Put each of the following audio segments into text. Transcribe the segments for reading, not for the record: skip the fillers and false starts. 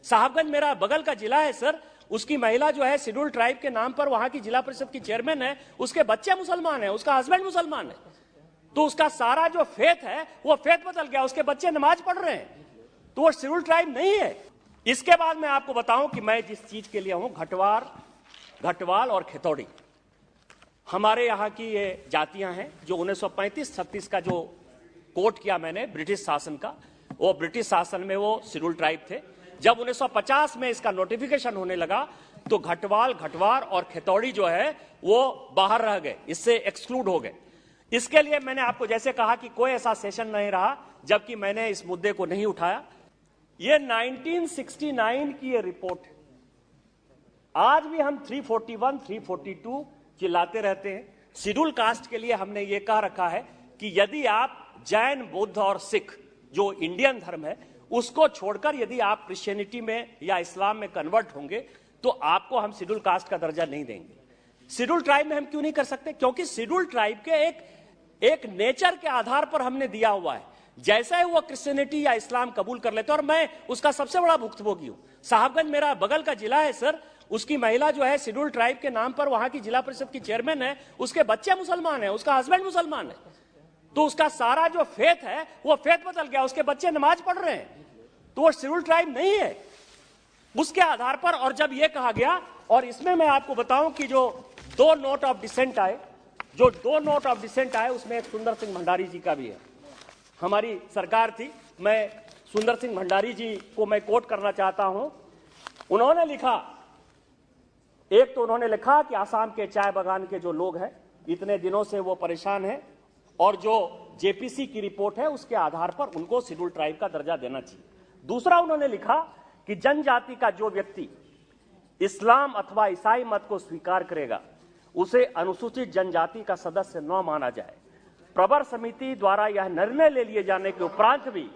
साहबगंज मेरा बगल का जिला है सर, उसकी महिला जो है शेड्यूल ट्राइब के नाम पर वहां की जिला परिषद की चेयरमैन है, उसके बच्चे मुसलमान हैं, उसका हस्बैंड मुसलमान है, तो उसका सारा जो फेथ है वो फेथ बदल गया, उसके बच्चे नमाज पढ़ रहे हैं, तो वो शेड्यूल ट्राइब नहीं है। इसके बाद मैं आपको बताऊं कि मैं जिस चीज के लिए हूं, घटवाल और खेतौड़ी हमारे यहाँ की ये जातियां हैं जो 1935-36 का जो कोट किया मैंने ब्रिटिश शासन का, वो ब्रिटिश शासन में वो शेड्यूल ट्राइब थे। जब 1950 में इसका नोटिफिकेशन होने लगा तो घटवाल, घटवार और खेतौड़ी जो है वो बाहर रह गए, इससे एक्सक्लूड हो गए। इसके लिए मैंने आपको जैसे कहा कि कोई ऐसा सेशन नहीं रहा जबकि मैंने इस मुद्दे को नहीं उठाया। ये 1969 की ये रिपोर्ट है। आज भी हम 341, 342 चिल्लाते रहते हैं। शेड्यूल कास्ट के लिए हमने ये कह रखा है कि यदि आप जैन, बुद्ध और सिख जो इंडियन धर्म है उसको छोड़कर यदि आप क्रिश्चियनिटी में या इस्लाम में कन्वर्ट होंगे तो आपको हम शेड्यूल कास्ट का दर्जा नहीं देंगे। शेड्यूल ट्राइब में हम क्यों नहीं कर सकते? क्योंकि शेड्यूल ट्राइब के एक नेचर के आधार पर हमने दिया हुआ है, जैसा है वो क्रिश्चियनिटी या इस्लाम कबूल कर लेते हैं, और मैं उसका सबसे बड़ा भुक्तभोगी हूं। साहबगंज मेरा बगल का जिला है सर, उसकी महिला जो है शेड्यूल ट्राइब के नाम पर वहां की जिला परिषद की चेयरमैन है, उसके बच्चे मुसलमान हैं, उसका हस्बैंड मुसलमान है, तो उसका सारा जो फेथ है वो फेथ बदल गया, उसके बच्चे नमाज पढ़ रहे हैं, तो वो शेड्यूल ट्राइब नहीं है। उसके आधार पर, और जब ये कहा गया, और इसमें मैं आपको बताऊं कि जो दो नोट ऑफ डिसेंट आए, उसमें एक सुंदर सिंह भंडारी जी का भी है। हमारी सरकार थी, मैं सुंदर सिंह भंडारी जी को मैं कोट करना चाहता हूं। उन्होंने लिखा, एक तो उन्होंने लिखा कि आसाम के चाय बागान के जो लोग हैं इतने दिनों से वो परेशान हैं, और जो जेपीसी की रिपोर्ट है उसके आधार पर उनको शेड्यूल ट्राइब का दर्जा देना चाहिए। दूसरा उन्होंने लिखा कि जनजाति का जो व्यक्ति इस्लाम अथवा ईसाई मत को स्वीकार करेगा उसे अनुसूचित जनजाति का सदस्य न माना जाए। प्रवर समिति द्वारा यह निर्णय ले लिए जाने के उपरांत भी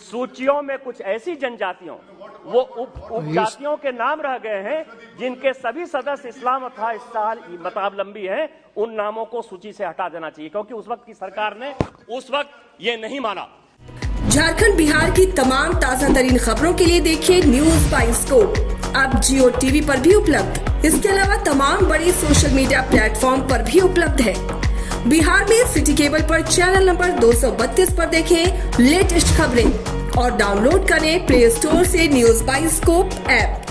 सूचियों में कुछ ऐसी जनजातियों वो उपजातियों के नाम रह गए हैं जिनके सभी सदस्य इस्लाम अथवा मतावलंबी हैं, उन नामों को सूची से हटा देना चाहिए, क्योंकि उस वक्त की सरकार ने उस वक्त ये नहीं माना। झारखंड, बिहार की तमाम ताजा तरीन खबरों के लिए देखिए न्यूज बाइस्कोप, अब जियो टीवी पर भी उपलब्ध। इसके अलावा तमाम बड़े सोशल मीडिया प्लेटफॉर्म पर भी उपलब्ध है। बिहार में सिटी केबल पर चैनल नंबर 232 पर देखें लेटेस्ट खबरें और डाउनलोड करें प्ले स्टोर से न्यूज बाइस्कोप ऐप।